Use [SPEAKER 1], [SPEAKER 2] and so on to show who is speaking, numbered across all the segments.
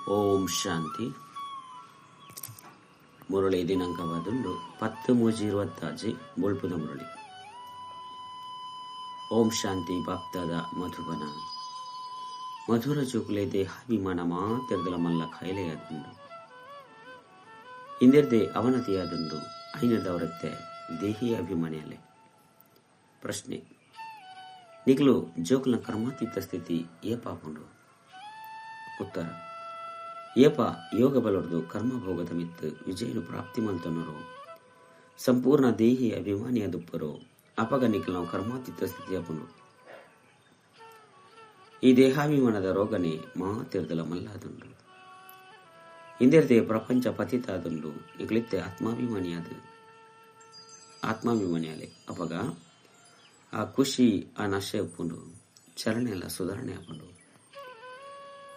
[SPEAKER 1] ಓಂ ಶಾಂತಿ. ಮುರಳಿ ದಿನಾಂಕವಾದುಂಡು 10/3/26 ಬುಳ್ಪುದ ಮುರಳಿ. ಓಂ ಶಾಂತಿ. ಬಾಪ್ದಾದ ಮಧುಬನ ಮಧುರ ಜೋಕುಲೆ ದೇಹಾಭಿಮಾನ ಮಾತಿರ್ದಲ ಮಲ್ಲ ಖಾಯಿಲೆಯಾದುಂಡು. ಇಂದಿರ್ದೆ ಅವನತಿಯಾದುಂಡು ಐನದವರತ್ತೆ ದೇಹಿ ಅಭಿಮಾನಿಯಲೆ. ಪ್ರಶ್ನೆ: ನಿಗಲು ಜೋಕುಲ ಕರ್ಮಾತೀತ ಸ್ಥಿತಿ ಏ ಪಾಪುಂಡು? ಉತ್ತರ: ಏಪ ಯೋಗ ಬಲರ್ದು ಕರ್ಮಭೋಗದ ಮಿತ್ತು ವಿಜಯನು ಪ್ರಾಪ್ತಿ ಮಂತನರು ಸಂಪೂರ್ಣ ದೇಹಿ ಅಭಿಮಾನಿಯ ದುಪ್ಪರು ಅಪಗ ನಿಖಲ್ ನಾವು ಕರ್ಮಾತೀತ ಸ್ಥಿತಿಯ ಪುಂಡು. ಈ ದೇಹಾಭಿಮಾನದ ರೋಗನೇ ಮಾತಿರ್ದಲ ಮಲ್ಲಾದುಂಡು. ಇಂದಿರ್ದೆ ಪ್ರಪಂಚ ಪತಿತಾದುಂಡು ನಿಗಲಿತ್ತೆ ಆತ್ಮಾಭಿಮಾನಿಯಾಲೆ ಅಪಗ ಆ ಖುಷಿ ಆ ನಶೆ ಅಪ್ಪುಂಡು ಚಲನೆ ಎಲ್ಲ ಸುಧಾರಣೆ ಆಪುಂಡು.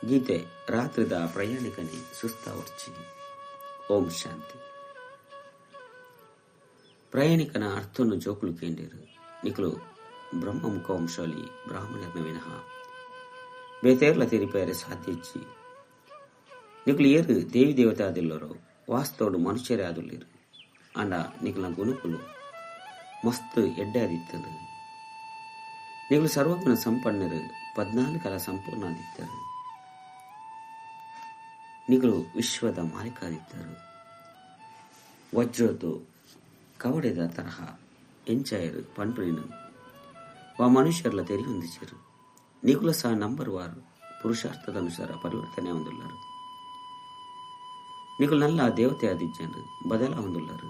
[SPEAKER 1] ಗೀತೆ ರಾತ್ರಿದ ಪ್ರಯಾಣಿಕನೇ ಸುಸ್ತ ವರ್ಚಿ. ಓಂ ಶಾಂತಿ. ಪ್ರಯಾಣಿಕನ ಅರ್ಥವನ್ನು ಜೋಕುಲು ಕೇಂದಿರು ನಿಖಲು ಬ್ರಹ್ಮ ಮುಖವಂಶಾಲಿ ಬ್ರಾಹ್ಮಣರ್ನ ವಿನಃ ಬೇತೇರ್ಲ ತಿರಿಪೇರೆ ಸಾಧಿಸಿ ನಿಖಲು ಏರು ದೇವಿ ದೇವತೆ ಆದಿಲ್ಲರು ವಾಸ್ತವಡು ಮನುಷ್ಯರೇ ಆದುಲ್ಲಿರು ಅಂಡ ನಿಖಲ ಗುಣಕುಲು ಮಸ್ತ್ ಎಡ್ಡೆ ಆದಿತ್ತರು. ನಿಖಲು ಸರ್ವಗುಣ ಸಂಪನ್ನರು 14 ಸಂಪೂರ್ಣ ಆದಿತ್ತರು. ನಿಗಳು ವಿಶ್ವದ ಮಾಲೀಕಾದಿದ್ದರು. ವಜ್ರದ್ದು ಕವಡೆದ ತರಹ ಎಂಚಾಯರು ಪಂಪುರಿನು ವಾ ಮನುಷ್ಯರ್ಲ ತೆರಿ ಹೊಂದಿಸಿರು. ನಿಗುಲ ಸಹ ನಂಬರ್ ವಾರು ಪುರುಷಾರ್ಥದ ಅನುಸಾರ ಪರಿವರ್ತನೆ ಹೊಂದುಳ್ಳರು. ನಿಗುಲು ನಲ್ಲ ದೇವತೆ ಆದಿಜ್ಜರು ಬದಲ ಹೊಂದುಳ್ಳರು.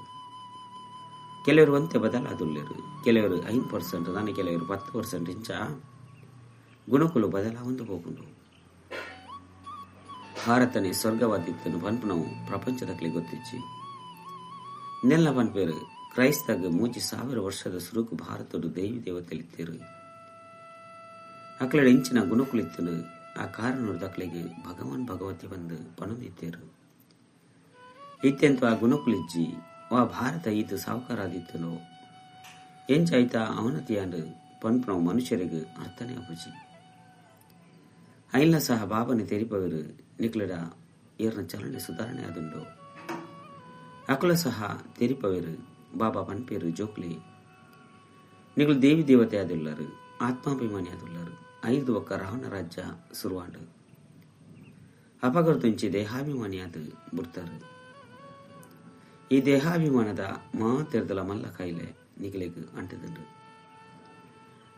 [SPEAKER 1] ಕೆಲವರು ಒಂತೆ ಬದಲಾದುಳ್ಳರು. ಕೆಲವರು 5% ನಾನು ಕೆಲವರು 10% ಇಂಚ ಗುಣಕುಲು ಬದಲ ಹೊಂದು ಹೋಗುಂಡು. ಭಾರತನೇ ಸ್ವರ್ಗವಾದಿತ್ತನು ಪನ್ಪುನವು ಪ್ರಪಂಚದಕ್ಕೆ ಗೊತ್ತಿಚ್ಚಿ ಇನ್ನೆಲ್ಲ ಪನ್ಪೇರು ಕ್ರೈಸ್ತಗ 3000 ವರ್ಷದ ಸುರುಕು ಭಾರತಡು ದೇವಿ ದೇವತೆಲಿತ್ತೇರು. ಅಕ್ಲೆಡ ಇಂಚಿನ ಗುಣಕುಲಿತ್ತನು ಆ ಕಾರಣರು ದಕ್ಲೆಗೆ ಭಗವಾನ್ ಭಗವತಿ ಬಂದು ಪಣದಿತ್ತೇರು. ಇತ್ತೆಂತು ಆ ಗುಣಕುಲಿಜ್ಜಿ ವಾ ಭಾರತ ಈತ ಸಾವುಕಾರಾದಿತ್ತನೋ ಎಂಚಾಯ್ತ ಅವನತಿಯಾಂಡು ಪನ್ಪುನವು ಮನುಷ್ಯರಿಗೆ ಅರ್ಥನೇ ಅಪುಜಿ. ಐನ್ಲ ಸಹ ಬಾಬನೆ ತೆರಿಪವರು ನಿಕ್ಲಡ ಏರ್ನ ಚಲನೆ ಸುಧಾರಣೆ ಆದುಂಡು. ಅಕುಲ ಸಹ ತೆರಿಪವರು ಬಾಬಾ ಪನ್ಪೇರು ಜೋಕ್ಲಿ ನಿಗಳು ದೇವಿ ದೇವತೆ ಆದುಳ್ಳರು, ಆತ್ಮಾಭಿಮಾನಿ ಆದುಳ್ಳರು. 5 ಒಕ್ಕ ರಾವಣ ರಾಜ್ಯ ಸುರುವಾಂಡು ಅಪಗರ್ತುಂಚಿ ದೇಹಾಭಿಮಾನಿ ಆದು ಬುಡ್ತರು. ಈ ದೇಹಾಭಿಮಾನದ ಮಾತಿರ್ದಲ ಮಲ್ಲ ಕಾಯಿಲೆ ನಿಗಲಿಗೆ ಅಂಟದುಂಡು.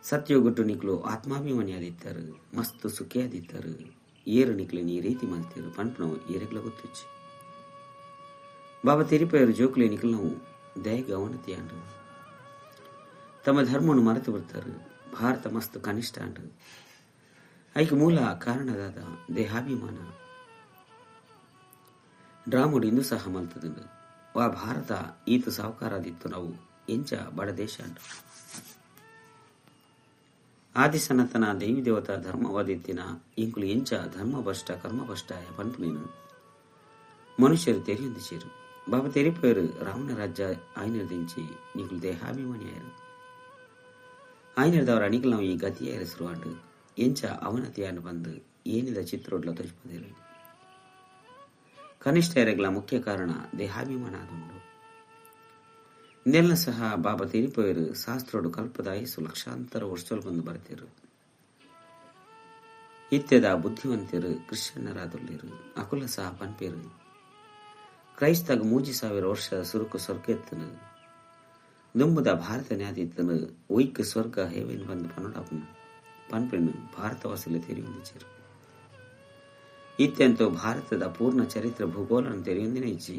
[SPEAKER 1] ಸತ್ಯೋಗುಟ್ಟು ನಿಕ್ಲು ಆತ್ಮಾಭಿಮಾನಿ ಆದಿತ್ತರು, ಮಸ್ತ್ ಸುಖಿ ಆದಿತ್ತರು. ಏರು ನಿಕ್ಲಿನ ಈ ರೀತಿ ಮಲ್ತಿರು ಪಂಪನವು ಏರೆಗ್ಲ ಗೊತ್ತಿಚ್ಚಿ ಬಾಬಾ ತೆರಿಪೇರು ಜೋಕ್ಲಿ ನಿಕ್ಲವು ದಯಗ ಅವನತಿ ಆಂಡು ತಮ್ಮ ಧರ್ಮವನ್ನು ಮರೆತು ಬಿಡ್ತಾರೆ. ಭಾರತ ಮಸ್ತ್ ಕನಿಷ್ಠ ಆಂಡು ಐಕೆ ಮೂಲ ಕಾರಣದಾದ ದೇಹಾಭಿಮಾನ ಡ್ರಾಮುಡು ಇಂದು ಸಹ ಮಲ್ತದುಂಡು. ವಾ ಭಾರತ ಈತ ಸಾವುಕಾರಾದಿತ್ತು ನಾವು ಎಂಚ ಬಡ ದೇಶ ಅಂಡು. ಆದಿ ಸನಾತನ ದೇವಿ ದೇವತಾ ಧರ್ಮವಾದಿತ್ತಿನ ಇಂಕುಲು ಎಂಚ ಧರ್ಮಭ್ರಷ್ಟ ಕರ್ಮಭ್ರಷ್ಟ ಪಂಪುನೇನು ಮನುಷ್ಯರು ತೆರಿಯೊಂದಿಸಿರು. ಬಾಬಾ ತೆರಿಪೇರು ರಾವಣ ರಾಜ್ಯ ಆಯ್ನರ್ದಿಂಚಿ ನಿಗುಲು ದೇಹಾಭಿಮಾನಿ ಆಯರು. ಆಯ್ನರ್ದವರ ಅಣಿಗಳು ನಾವು ಈ ಗತಿಯ ಹೆಸರುವಾಂಡು ಎಂಚ ಅವನತಿಯನ್ನು ಬಂದು ಏನಿದ ಚಿತ್ರೋಡ್ಲ ತೋರಿಪದಿರು. ಕನಿಷ್ಠ ಎರೆಗಳ ಮುಖ್ಯ ಕಾರಣ ದೇಹಾಭಿಮಾನ ಆದುಂಡು. ಇನ್ನೆಲ್ಲ ಸಹ ಬಾಬಾ ತೆರಿಪೇರು ಶಾಸ್ತ್ರೋಡು ಕಲ್ಪದ ಆಯಸ್ಸು ಲಕ್ಷಾಂತರ ವರ್ಷಗಳು ಬಂದು ಬರ್ತಿರು. ಇತ್ಯದ ಬುದ್ಧಿವಂತರು ಕ್ರಿಶ್ಚಿಯನ್ನರಾದುಲ್ಲಿರು. ಅಕುಲ ಸಹ ಪನ್ಪೇರು ಕ್ರೈಸ್ತಗ 3000 ವರ್ಷದ ಸುರುಕು ಸ್ವರ್ಗೆತ್ತನು ದುಂಬುದ ಭಾರತನೇ ಆದಿತ್ತನು ಒಯ್ಕ್ ಸ್ವರ್ಗ ಹೇವೇನು ಬಂದು ಪನ್ನಡಾಪನು ಪನ್ಪೆಣ್ಣು ಭಾರತವಾಸಿಲೆ ತೆರಿ ಹೊಂದಿಸಿರು. ಇತ್ಯಂತೂ ಭಾರತದ ಪೂರ್ಣ ಚರಿತ್ರೆ ಭೂಗೋಳನ ತೆರೆಯೊಂದಿನ ಇಚ್ಚಿ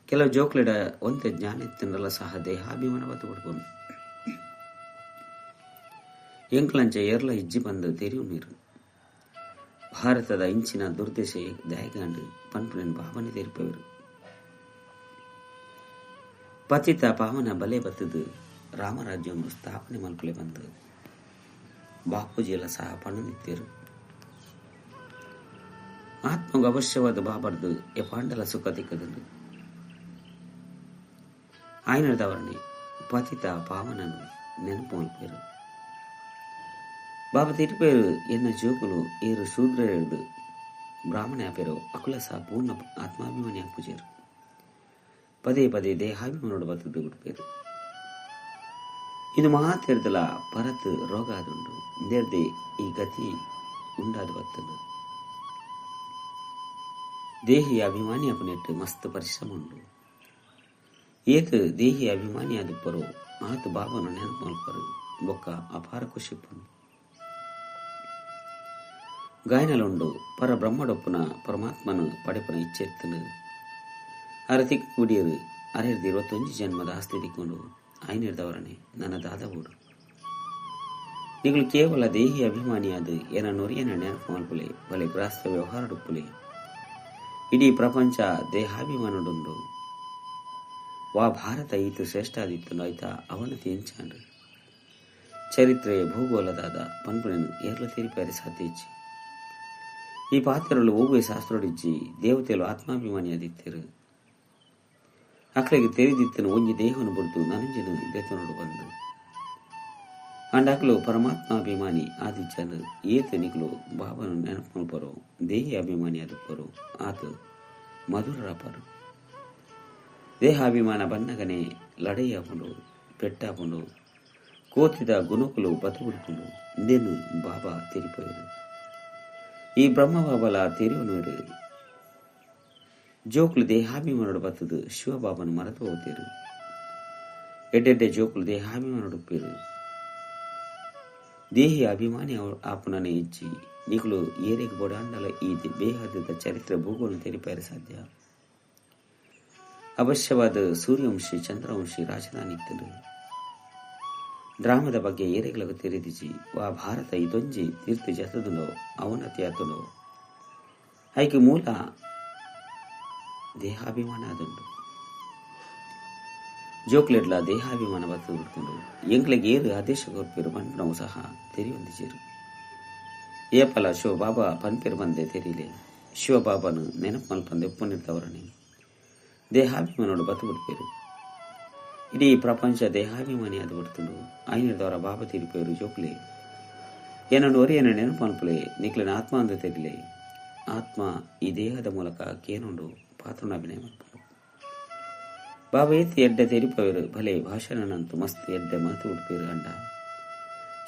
[SPEAKER 1] ಕೆಲವು ಜೋಕ್ಲಿಡ ಒಂತೆ ಜ್ಞಾನೆತ್ತನಲ್ಲ ಸಹ ದೇಹಾಭಿಮಾನವಾದ ಪಡ್ಕೊಂಡು ಎಂಕ್ಲಂಚೆ ಏರ್ಲ ಇಜ್ಜಿ ಬಂದು ತೆರಿಯು ನೀರು. ಭಾರತದ ಇಂಚಿನ ದುರ್ದೇಶ ದಯಗಾಂಡು ಪನ್ಪುನ ಭಾವನೆ ತೆರಿಪವರು ಪತಿತ ಪಾವನ ಬಲೆ ಬತ್ತದು ರಾಮರಾಜ್ಯವನ್ನು ಸ್ಥಾಪನೆ ಮಲ್ಕಲೆ ಬಂದು ಬಾಪೂಜಿಯೆಲ್ಲ ಸಹ ಪಣನಿತ್ತೇರು. ಆತ್ಮಗ ಅವಶ್ಯವಾದ ಬಾಬರ್ದು ಎ ಪಾಂಡಲ ಸುಖ ತಿಕ್ಕದಂಡು ಆಯ್ನದವರನ್ನೇ ಪತಿತ ಪಾವನನ್ನು ನೆನಪು ಮಲ್ಪೇರು. ಬಾಬಾ ತಿರುಪೇರು ಎನ್ನ ಜೋಕುಲು ಏರು ಶೂದ್ರ ಬ್ರಾಹ್ಮಣ ಪೇರು ಅಕುಲ ಸಹ ಪೂರ್ಣ ಆತ್ಮಾಭಿಮಾನಿ ಪೂಜೆರು ಪದೇ ಪದೇ ದೇಹಾಭಿಮಾನೋಡು ಬರ್ತದೆ ಬಿಡ್ಪೇರು. ಇದು ಮಹಾತೀರ್ಥಲ ಪರತ್ ರೋಗ ಆದುಂಡು ದೇರ್ದೆ ಈ ಗತಿ ಉಂಡಾದ ಬರ್ತದೆ. ದೇಹಿ ಅಭಿಮಾನಿ ಅಪನೆಟ್ಟು ಮಸ್ತ್ ಪರಿಶ್ರಮ ಉಂಡು. ಏತ್ ದೇಹಿ ಅಭಿಮಾನಿ ಆದುಪ್ಪರು ಆತ ಬಾಬನ ನೆನಪು ಮಲ್ಪರು ಬೊಕ್ಕ ಅಪಾರ ಖುಷಿ ಪುಂಡು. ಗಾಯನಲುಂಡು ಪರ ಬ್ರಹ್ಮಡೊಪ್ಪುನ ಪರಮಾತ್ಮನು ಪಡೆಪನ ಇಚ್ಛೆತ್ತನು ಅರತಿ ಕುಡಿಯರು ಅರೆರ್ದು 21 ಜನ್ಮದ ಆಸ್ತಿ ತಿಕ್ಕೊಂಡು ಆಯ್ನಿರ್ದವರನೆ ನನ್ನ ದಾದವೂಡು ನಿಗಳು ಕೇವಲ ದೇಹಿ ಅಭಿಮಾನಿಯಾದ ಏನ ನೊರಿಯನ ನೆನಪು ಮಲ್ಪುಲೆ ಬಲೆ ಗ್ರಾಸ್ತ ವ್ಯವಹಾರಡುಪ್ಪುಲೆ ಇಡೀ ಪ್ರಪಂಚ ದೇಹಾಭಿಮಾನಡುಂಡು ವಾ ಭಾರತ ಈತ ಶ್ರೇಷ್ಠಾದಿತ್ತು ಆಯ್ತ ಅವನತಿ ಎಂಚಾಂಡು ಚರಿತ್ರೆ ಭೂಗೋಳದಾದ ಪನ್ಪುಣನು ಏರ್ಲ ತೀರಿಪಾರಿ ಸಾಧ್ಯಚ್ಚಿ ಈ ಪಾತ್ರಗಳು ಹೋಗುವ ಶಾಸ್ತ್ರಡಿಜ್ಜಿ ದೇವತೆಗಳು ಆತ್ಮಾಭಿಮಾನಿ ಆದಿತ್ಯರು ಅಕ್ಲೆಗೆ ತೆರೆದಿತ್ತನು ಒಂಜಿ ದೇಹವನ್ನು ಬುಡ್ದು ನನಂಜನು ದೇತನೋಡು ಬಂದು ಅಂಡಾಕಲು ಪರಮಾತ್ಮಾಭಿಮಾನಿ ಆದಿಚ್ಚನು ಏತ ನಿಗಳು ಬಾಬನು ನೆನಪು ಮಲ್ಪರು ದೇಹಿ ಅಭಿಮಾನಿ ಆದುಪ್ಪರು ಆತ ಮಧುರಪರು ದೇಹಾಭಿಮಾನ ಬನ್ನಗನೆ ಲಡೆಯಾಪುಂಡು ಪೆಟ್ಟಾಪುಂಡು ಕೋತಿದ ಗುಣಕುಲು ಬದುಬಿಡ್ಪುಂಡು ಇಂದೇನು ಬಾಬಾ ತೆರಿಪೋಯರು ಈ ಬ್ರಹ್ಮ ಬಾಬಲ ತೆರಿವನೋಡು ಜೋಕುಲು ದೇಹಾಭಿಮಾನೋಡು ಬತ್ತದು ಶಿವಬಾಬನು ಮರೆತು ಹೋಗ್ತೀರು ಎಡ್ಡೆಡ್ಡೆ ಜೋಕುಲು ದೇಹಾಭಿಮಾನೋಡು ಉಪ್ಪೇರು ದೇಹಿ ಅಭಿಮಾನಿ ಆಪುನನೆ ಇಚ್ಚಿ ನಿಗುಲು ಏರೆಗೆ ಬೊಡಾಂಡಲ ಈ ಬೇಹದ ಚರಿತ್ರೆ ಭೂಗೋಳ ತೆರಿಪಾರೆ ಸಾಧ್ಯ ಅವಶ್ಯವಾದ ಸೂರ್ಯವಂಶಿ ಚಂದ್ರವಂಶಿ ರಾಜಧಾನಿತ್ತರು ಡ್ರಾಮದ ಬಗ್ಗೆ ಏರೆಗಳಿಗೆ ತೆರೆದಿಜಿ ವಾ ಭಾರತ ಇದೊಂಜಿ ತೀರ್ಥ ಜತದುನೋ ಅವನತಿ ಆತನೋ ಐಕೆ ಮೂಲ ದೇಹಾಭಿಮಾನ ಅದುಂಡು ಜೋಕ್ಲೆಡ್ಲ ದೇಹಾಭಿಮಾನ ಬರ್ತದೆ ಬಿಡ್ಕೊಂಡು ಎಂಕ್ಲೆಗೆ ಏರು ಆದೇಶ ಕೊರ್ಪೇರು ಪನ್ಪನವು ಸಹ ತೆರಿಯೊಂದಿಜೇರು ಏಪಲ ಶಿವಬಾಬಾ ಪನ್ಪೇರು ಬಂದೆ ತೆರೀಲೆ ಶಿವಬಾಬನು ನೆನಪು ಮಲ್ಪಂದೆ ಒಪ್ಪನಿರ್ತವರನೆ ದೇಹಾಭಿಮಾನೋಡು ಬತ್ತು ಬಿಡ್ಪೇರು ಇಡೀ ಪ್ರಪಂಚ ದೇಹಾಭಿಮಾನಿ ಆದ ಬಿಡ್ತುಂಡು ಆಯ್ನಿರ್ದವರ ಬಾಬಾ ತೀರಿಪೇರು ಜೋಕ್ಲೆ ಏನನ್ನು ಒರಿಯನ ನೆನಪು ಮಲ್ಪಲೆ ನಿಕ್ಲಿನ ಆತ್ಮ ಅಂದು ತೆರಿಲೆ ಆತ್ಮ ಈ ದೇಹದ ಮೂಲಕ ಕೇನುಂಡು ಪಾತ್ರನ ಅಭಿನಯ ಮಲ್ಪರು ಬಾಬಾ ಎತ್ತಿ ಎಡ್ಡೆ ತೆರಿಪವರು ಭಲೆ ಭಾಷಣನಂತೂ ಮಸ್ತ್ ಎಡ್ಡೆ ಮಾತು ಉಡ್ಪೇರು ಅಂಡ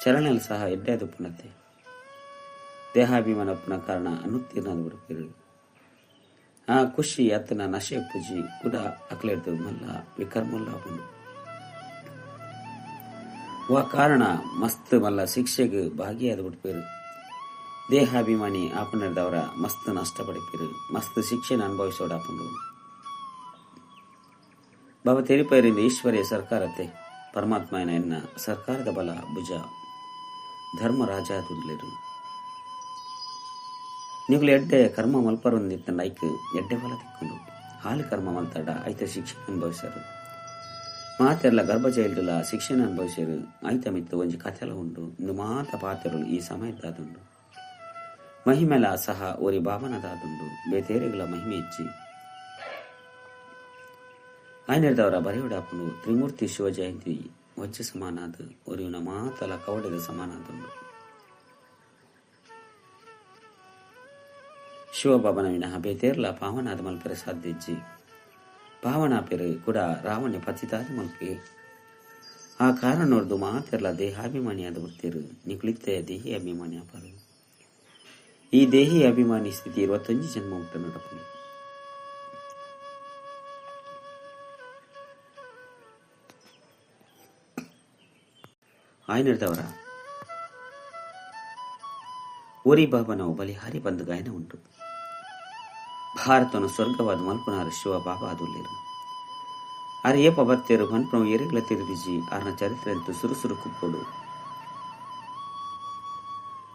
[SPEAKER 1] ಚರಣಲ್ ಸಹ ಎಡ್ಡೆ ಅದು ಪುನತೆ ದೇಹಾಭಿಮಾನ ಪುನ ಕಾರಣ ಅನ್ನುತ್ತೀರ್ನಾದ ಬಿಡ್ಪೇರು ಆ ಖುಷಿ ಅತ್ತನ ನಶೆ ಪೂಜಿ ಕೂಡ ಅಕ್ಲೆಡ್ದು ಮಲ್ಲ ವಿಕರ್ಮಲ್ಲ ಪುಂಡು ವಾ ಕಾರಣ ಮಸ್ತ್ ಮಲ್ಲ ಶಿಕ್ಷೆಗೆ ಭಾಗಿಯಾದ ಬಿಡ್ಪೇರು ದೇಹಾಭಿಮಾನಿ ಆಪಣದವರ ಮಸ್ತ್ ನಷ್ಟ ಪಡಿಪೇರು ಮಸ್ತ್ ಶಿಕ್ಷೆನ ಅನುಭವಿಸೋಡಾಪುಂಡು ಬಾಬಾ ತೆರಿಪೈರಿಂದ ಈಶ್ವರ್ಯ ಸರ್ಕಾರತೆ ಪರಮಾತ್ಮನ ಎನ್ನ ಸರ್ಕಾರದ ಬಲ ಭುಜ ಧರ್ಮರಾಜ ದುಡ್ಲಿರು ನಿಗುಲು ಎಡ್ಡೆ ಕರ್ಮ ಮಲ್ಪರೊಂದಿತ್ತ ಐಕ್ ಎಡ್ಡೆ ಫಲ ತಿಕ್ಕೊಂಡು ಹಾಲು ಕರ್ಮ ಮಲ್ತಾಡ ಐತ ಶಿಕ್ಷೆ ಅನುಭವಿಸರು ಮಾತೆಲ್ಲ ಗರ್ಭ ಜೈಲ್ಡುಲ ಶಿಕ್ಷಣ ಅನುಭವಿಸರು ಐತ ಮಿತ್ತು ಒಂಜಿ ಕಥೆಲ ಉಂಡು ಇಂದು ಮಾತ ಪಾತ್ರರು ಈ ಸಮಯದಾದುಂಡು ಮಹಿಮೆಲ ಸಹ ಒರಿ ಭಾವನದಾದುಂಡು ಬೇತೇರೆಗಳ ಮಹಿಮೆ ಹೆಚ್ಚಿ ಆಯ್ನಿರ್ದವರ ಬರೆಯೋಡಾಪುಂಡು ತ್ರಿಮೂರ್ತಿ ಶಿವ ಜಯಂತಿ ವಜ್ಜ ಸಮಾನಾದ ಒರಿಯುನ ಮಾತಲ ಕವಡೆದ ಸಮಾನಾದುಂಡು ಶಿವಬಾಬನ ವಿನಃ ಬೇತೇರ್ಲ ಪಾವನಾದ ಮಲ್ಪರೆ ಸಾಧ್ಯಜ್ಜಿ ಪಾವನ ಪೆರು ಕೂಡ ರಾವಣ್ಯ ಪತಿತಾದ ಮಲ್ಪೆ ಆ ಕಾರಣೋರ್ದು ಮಾತೆರ್ಲ ದೇಹಾಭಿಮಾನಿಯಾದ ಬರ್ತೀರು ನಿಕುಳಿತ್ತೆ ದೇಹಿ ಅಭಿಮಾನಿ ಅಪರು ಈ ದೇಹಿ ಅಭಿಮಾನಿ ಸ್ಥಿತಿ 21 ಜನ್ಮ ಉಂಟು ನಡಪುಂಡು ಆಯ್ನಿರ್ದವರ ಓರಿ ಬಾಬನವು ಬಲಿಹಾರಿ ಬಂದು ಗಾಯನ ಉಂಟು ಭಾರತನು ಸ್ವರ್ಗವಾದ ಮಲ್ಪನಾರ ಶಿವ ಬಾಬಾ ಅದುಲ್ಲಿರು ಅರೆ ಏಪ ಬತ್ತೇರು ಮನ್ಪನವು ಏರಿಗಳ ತಿರುದಿಜಿ ಆರ್ನ ಚರಿತ್ರೆ ಅಂತೂ ಸುರುಸುರು ಕುಪ್ಪೋಡು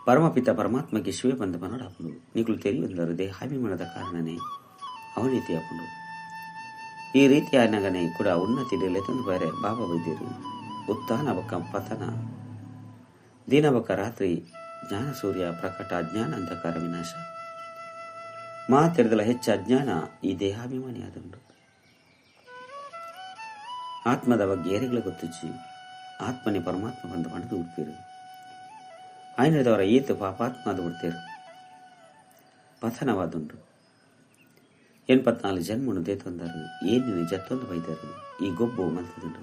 [SPEAKER 1] ಪರಮಪಿತ ಪರಮಾತ್ಮಗೆ ಶಿವೆ ಬಂದ ಮನೋಡಾಪುಂಡು ನಿಗುಲು ತೆರೆಯೊಂದರು ದೇಹಾಭಿಮಾನದ ಕಾರಣನೇ ಅವನೀತಿ ಆಪುಂಡು ಈ ರೀತಿಯ ನಗನೆ ಕೂಡ ಉನ್ನತಿ ಲೆತಂದು ಬೇರೆ ಬಾಬಾ ಬೈದಿರು ಉತ್ಥಾನ ಬಕ್ಕ ಪತನ ದಿನ ಬಕ್ಕ ರಾತ್ರಿ ಜ್ಞಾನ ಸೂರ್ಯ ಪ್ರಕಟ ಅಜ್ಞಾನ ಅಂಧಕಾರ ವಿನಾಶ ಮಾತೆರೆದಲ ಹೆಚ್ಚು ಅಜ್ಞಾನ ಈ ದೇಹಾಭಿಮಾನಿ ಆದುಂಡು ಆತ್ಮದ ಬಗ್ಗೆ ಏರಿಗಳ ಗೊತ್ತಿಚ್ಚಿ ಆತ್ಮನೇ ಪರಮಾತ್ಮ ಬಂದು ಮಣದು ಉಡ್ಪೇರು ಆಯ್ನದವರ ಈತ ಪಾಪಾತ್ಮ ಅದು ಬಿಡ್ತೇರು ಪತನವಾದುಂಡು. 84 ಜನ್ಮನು ದೇತೊಂದರು, ಏನಿನ ಜತ್ತೊಂದು ಬೈದರು, ಈ ಗೊಬ್ಬು ಮಲ್ತದುಂಡು.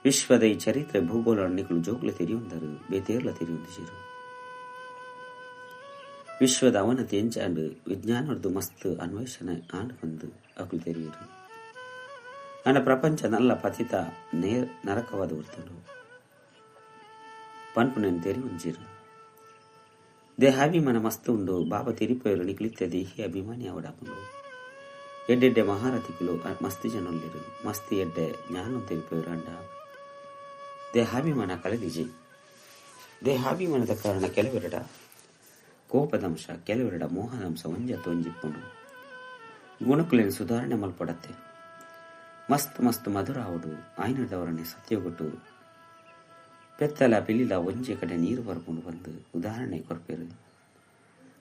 [SPEAKER 1] ವಿಶ್ವದ ಈ ಚರಿತ್ರೆ ಭೂಗೋಳ ನಿಕಲು ಜೋಕುಲು ತೆರಿಯೊಂದರು, ಬೇತೇರ್ಲ ತೆರಿಯೊಂದಿಸಿರು. ವಿಶ್ವದ ಅವನತಿ ಎಂಚಾಂಡು ವಿಜ್ಞಾನದ್ದು ಮಸ್ತ್ ಅನ್ವೇಷಣೆ ಆಂಡು ಬಂದು ಅಕುಲು ತೆರಿಯರು. ನನ್ನ ಪ್ರಪಂಚ ನಲ್ಲ ಪತಿತ ನರಕವಾದ ಉರ್ತಲು ಪನ್ಪುನೇನು ತೆರಿ ಉಂಜಿರು. ದೇಹಾಭಿಮಾನ ಮಸ್ತ್ ಉಂಡು. ಬಾಬಾ ತೆರಿಪೋಯರು ನಿಕ್ಲಿತ್ತ ದೇಹಿ ಅಭಿಮಾನಿ ಅವಡಾಪುಂಡು. ಎಡ್ಡೆಡ್ಡೆ ಮಹಾರಥಿಗಳು ಮಸ್ತಿ ಜನೊಲ್ಲಿರು. ಮಸ್ತಿ ಎಡ್ಡೆ ಜ್ಞಾನ ತೆರಿಪೋಯರು ಅಂಡ ದೇಹಾಭಿಮಾನ ಕಳೆದಿಜಿ. ದೇಹಾಭಿಮಾನದ ಕಾರಣ ಕೆಲವೆರಡ ಕೋಪದಂಶ, ಕೆಲವೆರಡ ಮೋಹದಂಶ ಒಂಜ ತೊಂಜಿಪ್ಪುಂಡು. ಗುಣಕುಲೇನು ಸುಧಾರಣೆ ಮಲ್ಪಡತ್ತೆ. ಮಸ್ತ್ ಮಸ್ತ್ ಮಧುರ ಆವುಡು. ಆಯ್ನದವರನ್ನೇ ಸತ್ಯಗೊಟ್ಟು ಪೆತ್ತಲ ಪಿಲ್ಲಿಲ ಒಂಜೆ ಕಡೆ ನೀರು ಬರ್ಕೊಂಡು ಬಂದು ಉದಾಹರಣೆ ಕೊರ್ಪೇರು.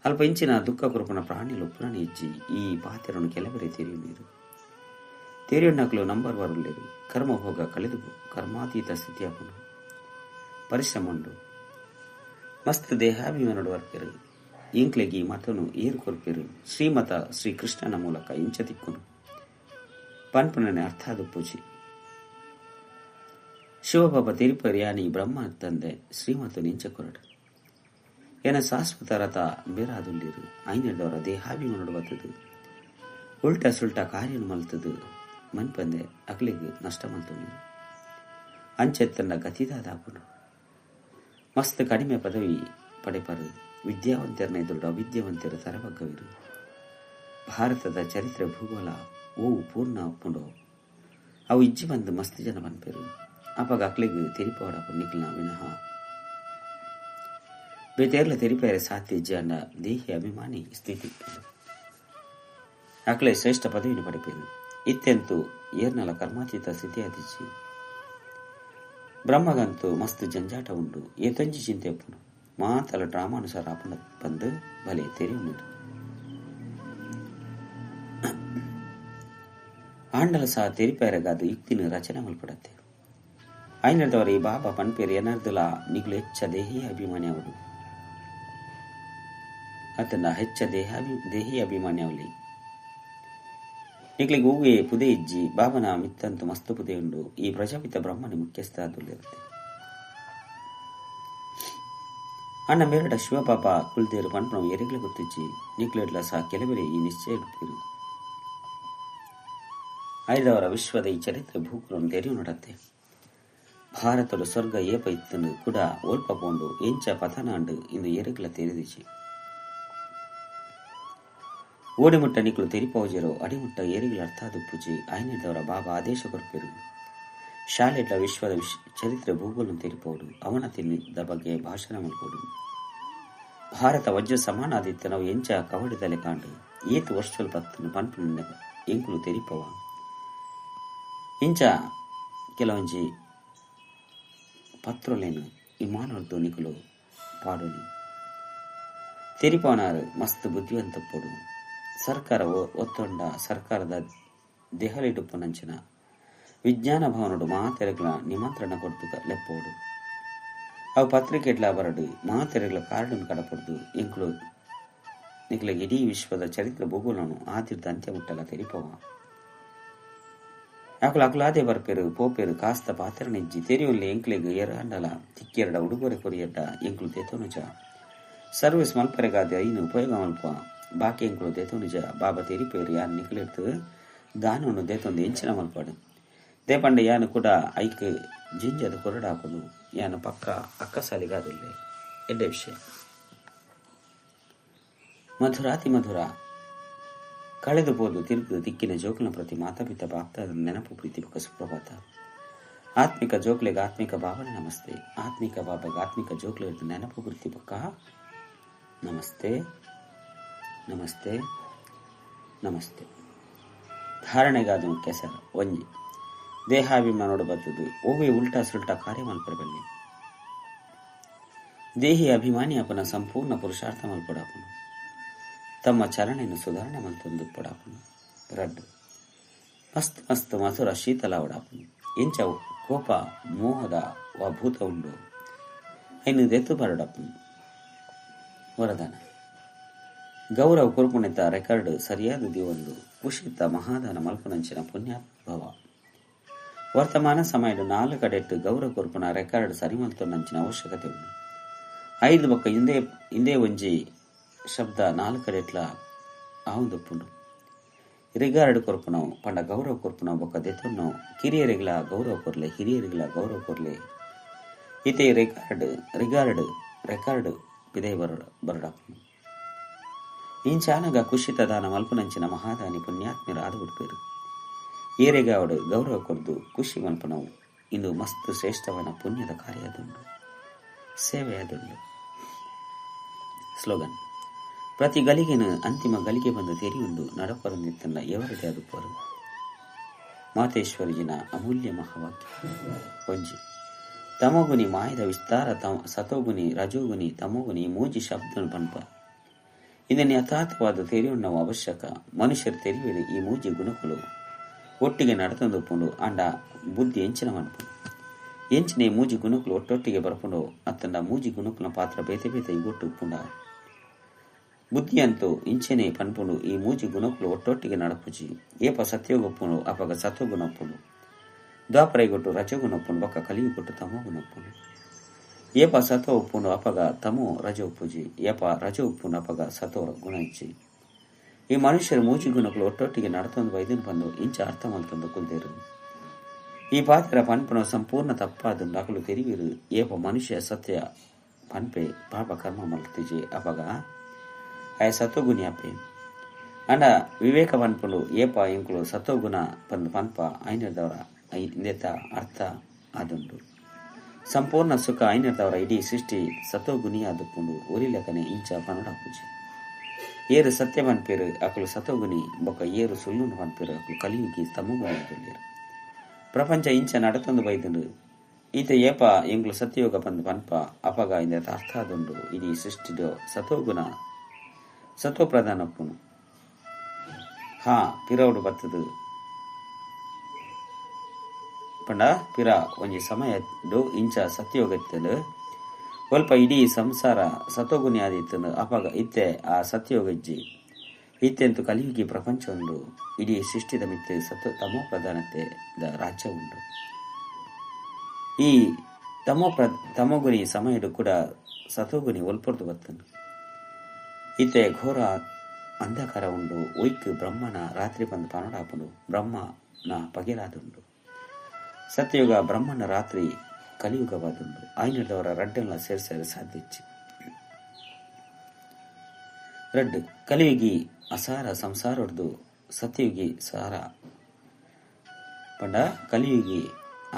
[SPEAKER 1] ಅಲ್ಪ ಇಂಚಿನ ದುಃಖ ಕೊರಪನ ಪ್ರಾಣಿಲು ಪುರಾಣ ಇಜ್ಜಿ ಈ ಪಾತ್ರೆಯನ್ನು ಕೆಲವರೇ ತೆರಿಯು ನೀರು ತೆರಿಯೊಣ್ಣಕ್ಲು ನಂಬರ್ ಬರಲೇರು. ಕರ್ಮ ಭೋಗ ಕಳೆದು ಕರ್ಮಾತೀತ ಸ್ಥಿತಿಯಾಪುಂಡು. ಪರಿಶ್ರಮ ಉಂಡು. ಮಸ್ತ್ ದೇಹಾಭಿಮಾನಡು ವರ್ಪೇರು. ಇಂಕ್ಲೆಗಿ ಮತನು ಏರು ಕೊರ್ಪೇರು. ಶ್ರೀಮತ ಶ್ರೀಕೃಷ್ಣನ ಮೂಲಕ ಇಂಚ ತಿಕ್ಕುನು ಪನ್ಪುನನೆ ಅರ್ಥಾದ ಪೂಜಿ. ಶಿವಬಾಬಾ ತಿರುಪರಿ ಯಾನಿ ಬ್ರಹ್ಮ ತಂದೆ ಶ್ರೀಮತ ನಿಂಚ ಕೊರಡು ಏನ ಶಾಶ್ವತ ರಥ ಬೇರಾದುಲ್ಲಿರು. ಐನದವರ ದೇಹಾಭಿಮಾನಡು ಬರ್ತದು. ಉಲ್ಟಾ ಸುಲ್ಟಾ ಕಾರ್ಯನು ಮಲ್ತದು ಮನ್ಪಂದೆ ಅಕ್ಲಿಗೆ ನಷ್ಟ ಮಲ್ತು ನೀರು ಅಂಚೆತ್ತನ್ನ ಗತಿದಾದಾಪುಡು. ಮಸ್ತ್ ಕಡಿಮೆ ಪದವಿ ಪಡೆಪರು. ವಿದ್ಯಾವಂತರನ್ನ ಎದುರು ಅವಿದ್ಯಾವಂತರ ತರಬಗ್ಗವಿರು. ಭಾರತದ ಚರಿತ್ರೆ ಭೂಗೋಳ ಓವು ಪೂರ್ಣ ಅಪ್ಪುಂಡು. ಅವು ಇಜ್ಜಿ ಬಂದು ಮಸ್ತ್ ಜನ ಬಂದ್ಪೇರು. ಅಪ್ಪಾಗ ಅಕ್ಲಿಗೆ ತೆರಿಪೋಡಪ್ಪ ನಿಕ್ಲನ ವಿನಃ ಬೇತೇರ್ಲ ತೆರಿಪೇರೆ ಸಾಧ್ಯ ಇಜ್ಜಿ ಅಂಡ ದೇಹಿ ಅಭಿಮಾನಿ ಸ್ಥಿತಿ ಅಕ್ಲೆ ಶ್ರೇಷ್ಠ ಪದವಿನ ಪಡಿಪೇರು. ಇತ್ತೆಂತೂ ಏರ್ನಲ ಕರ್ಮಾತೀತ ಸ್ಥಿತಿ ಆದಿಜ್ಜಿ. ಬ್ರಹ್ಮಗಂತೂ ಮಸ್ತ್ ಜಂಜಾಟ ಉಂಡು. ಏತೊಂಜಿ ಚಿಂತೆ ಅಪ್ಪುನು ಮಾತಲ ಡ್ರಾಮಾನುಸಾರ ಅಪ್ಪನ ಬಂದು ಬಲೆ ತೆರಿ ಉಂಡು. ಆಂಡಲ ಸಹ ತೆರಿಪೇರೆಗಾದು ಯುಕ್ತಿನ ರಚನೆ ಮಲ್ಪಡತ್ತೆ. ಐನದವರ ಈ ಬಾಬಾ ಪನ್ಪೇರು ಏನಾರ್ದಲ ನಿಗ್ಲು ಹೆಚ್ಚ ದೇಹಿ ಅಭಿಮಾನಿ ಅವಡು. ಅದನ್ನ ಹೆಚ್ಚ ದೇಹಿ ಅಭಿಮಾನಿ ಅವಲಿ ನಿಗ್ಲಿಗೆ ಹೂವೆ ಪುದೆ ಇಜ್ಜಿ ಬಾಬನ ಮಿತ್ತಂತು ಮಸ್ತು ಪುದೆ ಉಂಡು. ಈ ಪ್ರಜಾಪಿತ ಬ್ರಹ್ಮನ ಮುಖ್ಯಸ್ಥ ಅದುಲ್ಲಿರುತ್ತೆ. ಅಣ್ಣ ಮೇರಡ ಶಿವಪಾಪ ಕುಲ್ದೇರು ಪನ್ಪನ ಎರೆಗ್ಲೆ ಗೊತ್ತಿಜ್ಜಿ ನಿಗ್ಲೆಡ್ಲ ಸಹ ಕೆಲವರೇ ಈ ನಿಶ್ಚಯ ಇಡ್ತೀರು. ಐದವರ ವಿಶ್ವದ ಈ ಚರಿತ್ರೆ ಭೂಕುಲನ್ನು ತೆರೆಯು ನಡತ್ತೆ. ಭಾರತದ ಸ್ವರ್ಗ ಏಪ ಇತ್ತನು ಕೂಡ ಓಲ್ಪ ಪೋಂಡು ಎಂಚ ಪತನಾಂಡು ಇಂದು ಎರೆಗ್ಲ ತೆರೆದಿಜಿ. ಓಡಿಮುಟ್ಟ ನಿಕ್ಲು ತೆರಿಪೋಜರು ಅಡಿಮುಟ್ಟ ಏರಿಗಳ ಅರ್ಥಾದ ಪೂಜಿ ಐನದವರ ಬಾಬಾ ಆದೇಶ ಕೊರ್ಪೇರು. ಶಾಲೆಡ್ಲ ವಿಶ್ವದ ಚರಿತ್ರೆ ಭೂಗೋಲನ್ನು ತೆರಿಪೋಡು ಅವನತಿದ ಬಗ್ಗೆ ಭಾಷಣ ಮಲ್ಪೋಡು. ಭಾರತ ವಜ್ರ ಸಮಾನಾದಿತ್ಯ ನಾವು ಎಂಚ ಕವಡಿದಲೆ ಕಾಂಡು ಏತು ವರ್ಷಲ್ ಪತ್ತನು ಪನ್ಪುನ ಎಂಕುಲು ತೆರಿಪವ ಇಂಚ ಕೆಲವೊಂಜಿ ಪತ್ರಲೇನು ಇಮಾನರ್ದು ನಿಕುಲು ಪಾಡುನಿ ತೆರಿಪವನಾರು ಮಸ್ತ್ ಬುದ್ಧಿವಂತ ಪೋಡು. ಸರ್ಕಾರ ಒತ್ತೊಂಡ ಸರ್ಕಾರದ ದೆಹಲಿಡುಪ್ಪುನಂಚಿನ ವಿಜ್ಞಾನ ಭವನಡು ಮಾತೆರೆಗಳ ನಿಮಂತ್ರಣ ಕೊಡ್ತು ಲೆಪ್ಪೋಡು. ಅವು ಪತ್ರಿಕೆಡ್ಲ ಬರಡು ಮಾತೆರೆಗಳ ಕಾರ್ಡನ್ನು ಕಡಪಡ್ದು ಎಂಕುಲು ನಿಕ್ಲಿಗೆ ಇಡೀ ವಿಶ್ವದ ಚರಿತ್ರೆ ಭೂಗೋಳನು ಆದಿರ್ದ ಅಂತ್ಯ ಮುಟ್ಟಲ ತೆರಿಪವ ಅಕುಲು ಅಕುಲಾದೆ ಬರ್ಪೇರು ಪೋಪೇರು ಕಾಸ್ತ ಪಾತ್ರನಿಜ್ಜಿ ತೆರಿಯುಲ್ಲಿ ಎಂಕ್ಲಿಗೆ ಎರಡಲ ತಿಕ್ಕೆರಡ ಉಡುಗೊರೆ ಕೊರಿಯಡ್ಡ ಎಂಕುಲು ತೆತೋನುಜ ಸರ್ವಿಸ್ ಮಲ್ಪರೆಗಾದೆ ಐನು ಉಪಯೋಗ ಮಲ್ಪ ಬಾಕಿ ಎಂಕುಲು ದೇತೋನುಜ ಬಾಬಾ ತೆರಿಪೇರು ಯಾನು ನಿಕ್ಲಿಡ್ತು ದಾನವನ್ನು ದೇತೊಂದು ಎಂಚಿನ ಮಲ್ಪಾಡು ದೇಪಂಡ ಯಾನು ಕೂಡ ಐಕ್ ಜಿಂಜದ ಕೊರಡಾಪದು ಯಾನು ಪಕ್ಕ ಅಕ್ಕಸಾಲಿಗಾದುಲ್ಲೆ ಎಡ್ಡೆ ವಿಷಯ ಮಧುರಾತಿ ಮಧುರ ಕಳೆದು ಬೋದು ತಿರುಗು ದಿಕ್ಕಿನ ಜೋಕುಲ ಪ್ರತಿ ಮಾತಾಪಿತ ಬಾಪ್ತಾದ ನೆನಪು ಪ್ರೀತಿ ಪಕ್ಕ ಸುಪ್ರಭಾತ. ಆತ್ಮಿಕ ಜೋಕ್ಲೆಗೆ ಆತ್ಮಿಕ ಭಾವನೆ ನಮಸ್ತೆ. ಆತ್ಮಿಕ ಬಾಬಾಗ ಆತ್ಮಿಕ ಜೋಕ್ಲೆ ನೆನಪು ಪ್ರೀತಿ ಪಕ್ಕ ನಮಸ್ತೆ ನಮಸ್ತೆ ನಮಸ್ತೆ. ಧಾರಣೆಗಾದ ಕೆಸರ ಒಂಜಿ ದೇಹಾಭಿಮಾನೋಡು ಬರ್ತದು ಓವೇ ಉಲ್ಟಾ ಸುಲ್ಟಾ ಕಾರ್ಯ ಮಲ್ಪರಬಲ್ಲಿ ದೇಹಿ ಅಭಿಮಾನಿ ಅಪನ ಸಂಪೂರ್ಣ ಪುರುಷಾರ್ಥ ಮಲ್ಪಡಾಪನು ತಮ್ಮ ಚಲನೆಯನ್ನು ಸುಧಾರಣೆ ಮಲ್ತೊಂದು ಪಡಾಪನು ರಡ್ಡು ಮಸ್ತ್ ಮಸ್ತ್ ಮಧುರ ಶೀತಲ ಒಡಾಪನು ಎಂಚ ಕೋಪ ಮೋಹದ ಭೂತ ಉಂಡು ಐನು ದೆತ್ತು ಬರಡಪ್ಪನು ವರದಾನ ಗೌರವ ಕುರುಪುಣಿತ ರೆಕಾರ್ಡ್ ಸರಿಯಾದುದಿ ಒಂದು ಕುಶಿತ ಮಹಾದಾನ ಮಲ್ಪುನಂಚಿನ ಪುಣ್ಯಾತ್ಭವ ವರ್ತಮಾನ ಸಮಯದ 4 ಕಡೆಟ್ಟು ಗೌರವ ಕುರುಪುನ ರೆಕಾರ್ಡ್ ಸರಿಮಲ್ತೊಂದಂಚಿನ ಅವಶ್ಯಕತೆ ಉಂಡು. 5 ಬೊಕ್ಕ ಇಂದೇ ಒಂಜಿ ಶಬ್ದ 4 ಕಡೆಟ್ಲ ಆವುದಪ್ಪುಂಡು. ರಿಗಾರ್ಡ್ ಕೊರ್ಪುನವು ಪಂಡ ಗೌರವ ಕೊರ್ಪುನವು ಬೊಕ್ಕ ದೆತೊನ್ನವು ಕಿರಿಯರಿಗಳ ಗೌರವ ಕೊರ್ಲೆ ಹಿರಿಯರಿಗಳ ಗೌರವ ಕೊರ್ಲೆ ಇತೆ ರೆಕಾರ್ಡ್ ಪಿದೇ ಬರಡಪ್ಪು ಇಂಚಾನಗ ಕುಶಿತ ದಾನ ಮಲ್ಪುನಂಚಿನ ಮಹಾದಾನಿ ಪುಣ್ಯಾತ್ಮರು ಆದುಬಿಡ್ಪೇರು ಏರೆಗಾವಡು ಗೌರವ ಕೊರ್ದು ಖುಷಿ ಮಲ್ಪನವು ಇಂದು ಮಸ್ತ್ ಶ್ರೇಷ್ಠವನ ಪುಣ್ಯದ ಕಾರ್ಯದುಂಡು ಸೇವೆಯಾದುಂಡು. ಸ್ಲೋಗನ್: ಪ್ರತಿ ಗಳಿಗೆನು ಅಂತಿಮ ಗಳಿಗೆ ಬಂದು ತೆರಿಯುಂಡು ನಡಪರಂದಿತ್ತನ್ನ ಎವರದೇ ಅದುಪರು. ಮಾತೇಶ್ವರಿಜಿನ ಅಮೂಲ್ಯ ಮಹಾವಾಕ್ಯ ಒಂಜಿ ತಮೋಗುನಿ ಮಾಯದ ವಿಸ್ತಾರ ಸತೋಗುನಿ ರಜೋಗುನಿ ತಮೋಗುನಿ ಮೂಜಿ ಶಬ್ದ ಪಂಪ ಇದನ್ನು ಯಥಾರ್ಥವಾದ ತೆರಿಯುಣ್ಣವು ಅವಶ್ಯಕ. ಮನುಷ್ಯರು ತೆರಿಯುವುದು ಈ ಮೂಜಿ ಗುಣಗಳು ಒಟ್ಟಿಗೆ ನಡತಂದುಕೊಂಡು ಅಂಡ ಬುದ್ಧಿ ಎಂಚಿನ ಮನ್ಪುಂಡು. ಎಂಚಿನ ಈ ಮೂಜಿ ಗುಣಗಳು ಒಟ್ಟೊಟ್ಟಿಗೆ ಬರ್ಪುಂಡು ಅತ್ತಂಡ ಮೂಜಿ ಗುಣಕುಲ ಪಾತ್ರ ಬೇತೆ ಬೇತೆ ಇಗೊಟ್ಟು ಉಪ್ಪುಂಡ ಬುದ್ಧಿ ಅಂತೂ ಇಂಚೆನೆ ಪನ್ಪುಂಡು. ಈ ಮೂಜಿ ಗುಣಕುಲು ಒಟ್ಟೊಟ್ಟಿಗೆ ನಡಪುಜಿ ಏಪ ಸತ್ಯೋಗೊಪ್ಪುಂಡು ಅಪಗ ಸತ್ವಗುಣಪ್ಪುಂಡು ದ್ವಾಪರೈಗೊಟ್ಟು ರಜಗುಣಪ್ಪುಂಡು ಬೊಕ್ಕ ಕಲಿಯುಗೊಟ್ಟು ತಮೋಗುಣಪ್ಪುಂಡು ಏಪ ಸತ್ವ ಒಪ್ಪುಂಡು ಅಪಗ ತಮೋ ರಜ ಒಪ್ಪುಜಿ ಏಪ ರಜ ಒಪ್ಪುಂಡು ಅಪಗ ಸತ್ವ ಗುಣ ಇಜ್ಜಿ. ಈ ಮನುಷ್ಯರು ಮೂಜಿ ಗುಣಕುಲು ಒಟ್ಟೊಟ್ಟಿಗೆ ನಡತೊಂದು ವೈದ್ಯನ್ ಬಂದು ಇಂಚ ಅರ್ಥ ಮಲ್ತೊಂದು ಕುಲ್ದೇರು. ಈ ಪಾತ್ರ ಪನ್ಪುನ ಸಂಪೂರ್ಣ ತಪ್ಪಾದ ನಕಲು ತೆರಿವಿರು ಏಪ ಮನುಷ್ಯ ಸತ್ಯ ಪನ್ಪೆ ಪಾಪ ಕರ್ಮ ಮಲ್ತಿಜಿ ಅಪಗ ಆಯ ಸತ್ವಗುಣಿ ಅಪ್ಪೆ ಅಂಡ ವಿವೇಕ ಪನ್ಪುಂಡು ಏಪ ಇಂಕುಲು ಸತ್ವಗುಣ ಪಂದು ಪನ್ಪ ಐನರ್ದವರ ಇಂದೆತ ಅರ್ಥ ಆದುಂಡು. ಸಂಪೂರ್ಣ ಸುಖ ಐನರ್ದವರ ಇಡೀ ಸೃಷ್ಟಿ ಸತ್ವಗುಣಿ ಆದುಪ್ಪುಂಡು ಒರಿಲೆಕನೆ ಇಂಚ ಪನುಡಾಪುಜಿ. ಏರು ಸತ್ಯ ಪನ್ಪೇರು ಅಕಲು ಸತ್ವಗುಣಿ ಬೊಕ್ಕ ಏರು ಸುಳ್ಳುನು ಪನ್ಪೇರು ಅಕಲು ಕಲಿಯುಗಿ ತಮಗುಣಿ ಆದುಲ್ಲೇರು. ಪ್ರಪಂಚ ಇಂಚ ನಡತೊಂದು ಬೈದುಂಡು ಈತ ಏಪ ಎಂಕ್ಲು ಸತ್ಯಯೋಗ ಪಂದು ಪನ್ಪ ಅಪಗ ಇಂದೆತ ಅರ್ಥ ಆದುಂಡು ಇಡೀ ಸೃಷ್ಟಿಡು ಸತ್ವಗುಣ ಸತ್ವ ಪ್ರಧಾನ ಪುನು ಹಾ ಪಿರವುಡು ಬತ್ತದು ಪಂಡ ಪಿರ ಒಂಜಿ ಸಮಯದ್ದು ಇಂಚ ಸತ್ಯೋಗತ್ತಲು ಸ್ವಲ್ಪ ಇಡೀ ಸಂಸಾರ ಸತ್ವಗುಣಿ ಆದಿತ್ತನು ಅಪಗ ಇತ್ತೆ ಆ ಸತ್ಯೋಗ ಇಜ್ಜಿ ಇತ್ತೆಂತು ಕಲಿಯುಗಿ ಪ್ರಪಂಚ ಉಂಡು ಇಡೀ ಸೃಷ್ಟಿದ ಮಿತ್ತೆ ಸತ್ವ ತಮೋ ಪ್ರಧಾನತೆ ರಾಜ್ಯ ಉಂಡು. ಈ ತಮೋಗುಣಿ ಸಮಯಡು ಕೂಡ ಸತ್ವಗುಣಿ ಒಲ್ಪೊರ್ದು ಬತ್ತನು ಇತ್ತೆ ಘೋರ ಅಂಧಕಾರ ಉಂಡು ಒಯ್ಕ್ ಬ್ರಹ್ಮನ ರಾತ್ರಿ ಬಂದು ಪನಡಾಪುಂಡು ಬ್ರಹ್ಮನ ಪಗೆಲಾದುಂಡು. ಸತ್ಯಯುಗ ಬ್ರಹ್ಮನ ರಾತ್ರಿ ಕಲಿಯುಗವಾದುಂಡು ಆಯ್ನದವರ ರಡ್ಡೆಲ್ಲ ಸೇರಿಸಲು ಸಾಧ್ಯಚ್ಚಿ ರಡ್ಡು ಕಲಿಯುಗಿ ಅಸಾರ ಸಂಸಾರ ಹೊಡೆದು ಸತ್ಯಯುಗಿ ಸಾರ ಪಂಡ ಕಲಿಯುಗಿ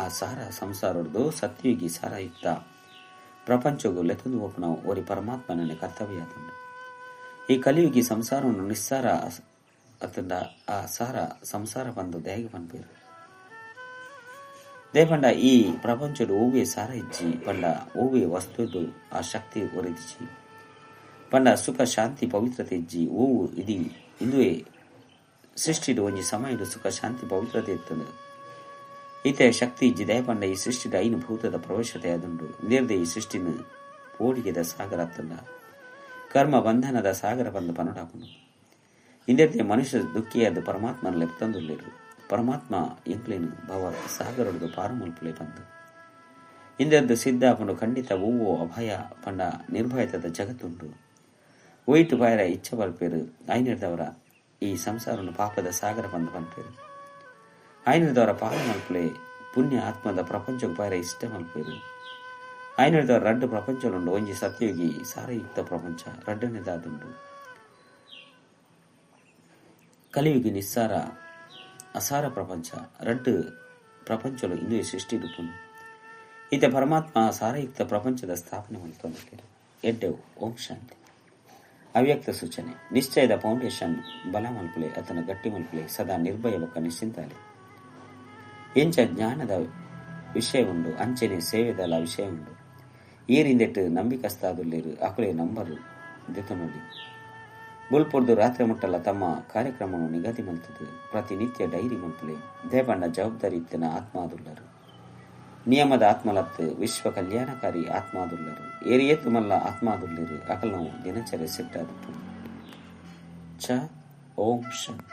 [SPEAKER 1] ಆ ಸಾರ ಸಂಸಾರ ಹೊಡೆದು ಸತ್ಯಯುಗಿ ಸಾರಯುಕ್ತ ಪ್ರಪಂಚಗೂ ಲೆತ್ತೊಂದು ಒಪ್ಪನ ಓರಿ ಪರಮಾತ್ಮನೇ ಕರ್ತವ್ಯ ಆದುಂಡು. ಈ ಕಲಿಯುಗಿ ಸಂಸಾರವನ್ನು ನಿಸ್ಸಾರ ಅತ್ತಂಡ ಆ ಸಾರ ಸಂಸಾರ ಬಂದು ದೇಗ ಪನ್ಪೇರು ದೇಪಂಡ ಈ ಪ್ರಪಂಚಡು ಓವೇ ಸಾರ ಇಜ್ಜಿ ಪಂಡ ಓವೇ ವಸ್ತುದು ಆ ಶಕ್ತಿ ಒರೆದಿಜಿ ಪಂಡ ಸುಖ ಶಾಂತಿ ಪವಿತ್ರತೆ ಇಜ್ಜಿ ಓವು ಇದಿ ಇಂದುವೆ ಸೃಷ್ಟಿಡು ಒಂಜಿ ಸಮಯಡು ಸುಖ ಶಾಂತಿ ಪವಿತ್ರತೆ ಇತ್ತಂದು ಈತೆ ಶಕ್ತಿ ಇಜ್ಜಿ ದಯಪಂಡ ಈ ಸೃಷ್ಟಿಡು ಐನು ಭೂತದ ಪ್ರವೇಶತೆ ಆದುಂಡು ನೇರ್ದೆ ಈ ಸೃಷ್ಟಿನ ಪೋಡಿಗೆದ ಸಾಗರ ಅತ್ತಂಡ ಕರ್ಮ ಬಂಧನದ ಸಾಗರ ಬಂದು ಪನಡಾಪುಂಡು ಇಂದೆತ್ತೆ ಮನುಷ್ಯ ದುಃಖಿಯಾದ ಪರಮಾತ್ಮನ ಲೆಪ್ತಂದುಳ್ಳೇರು ಪರಮಾತ್ಮ ಎಂಕ್ಲೇನು ಭವ ಸಾಗರೊಡ್ದು ಪಾರು ಮಲ್ಪುಲೆ ಬಂದು ಇಂದೆದ್ದು ಸಿದ್ಧಾಪುಂಡು ಖಂಡಿತ ಹೂವು ಅಭಯ ಪಂಡ ನಿರ್ಭಯತದ ಜಗತ್ತುಂಡು ಒಯ್ಟು ಬಾಯರ ಇಚ್ಛ ಬಲ್ಪೇರು ಐನರ್ದವರ ಈ ಸಂಸಾರವನ್ನು ಪಾಪದ ಸಾಗರ ಬಂದು ಪನ್ಪೇರು ಐನರ್ದವರ ಪಾಲು ಮಲ್ಪುಲೆ ಪುಣ್ಯ ಆತ್ಮದ ಪ್ರಪಂಚಕ್ಕೆ ಬಾಯರ ಇಷ್ಟ ಮಲ್ಪೇರು ಐನರ್ದವರ ರಡ್ಡು ಪ್ರಪಂಚಲುಂಡು ಒಂಜಿ ಸತ್ಯಯೋಗಿ ಸಾರಯುಕ್ತ ಪ್ರಪಂಚ ರಡ್ಡನೆದಾದುಂಡು ಕಲಿಯುಗಿ ನಿಸ್ಸಾರ ಅಸಾರ ಪ್ರಪಂಚ ರಡ್ಡು ಪ್ರಪಂಚಲು ಇಂದು ಸೃಷ್ಟಿ ರೂಪುಂಡು ಈತ ಪರಮಾತ್ಮ ಸಾರಯುಕ್ತ ಪ್ರಪಂಚದ ಸ್ಥಾಪನೆ ಮಲ್ತೊಂದಿದ್ದಾರೆ. ಎಡ್ಡೆವು ಓಂ ಶಾಂತಿ. ಅವ್ಯಕ್ತ ಸೂಚನೆ ನಿಶ್ಚಯದ ಫೌಂಡೇಶನ್ ಬಲ ಮಲ್ಪುಲೆ ಅತನ ಗಟ್ಟಿ ಮಲ್ಪುಲೆ ಸದಾ ನಿರ್ಭಯ ಬೊಕ್ಕ ನಿಶ್ಚಿಂತಾಲೆ ಎಂಚ ಜ್ಞಾನದ ವಿಷಯ ಉಂಡು ಅಂಚೆನೆ ಸೇವೆದಲ ವಿಷಯ ಉಂಡು ಈರಿಂದೆಟ್ಟು ನಂಬಿಕಸ್ತಾದುಲ್ಲೇರು ಅಕುಲೆ ನಂಬರು ದೆತು ನೋಡಿ ಬುಲ್ಪುರ್ದು ರಾತ್ರಿ ಮುಟ್ಟಲ್ಲ ತಮ್ಮ ಕಾರ್ಯಕ್ರಮವನ್ನು ನಿಗದಿ ಮಲ್ತದು ಪ್ರತಿನಿತ್ಯ ಡೈರಿ ಮಲ್ಪುಲೆ ದೇಪಂಡ ಜವಾಬ್ದಾರಿ ಇತ್ತಿನ ಆತ್ಮಾದುಲ್ಲರು ನಿಯಮದ ಆತ್ಮಲತ್ತು ವಿಶ್ವ ಕಲ್ಯಾಣಕಾರಿ ಆತ್ಮಾದುಲ್ಲರು ಏರಿಯೇತು ಮಲ್ಲ ಆತ್ಮಾದುಲ್ಲಿರು ಅಕಲ್ ನಾವು ದಿನಚರ್ಯ ಸಿಟ್ಟಾದಪ್ಪು च ओम शांति।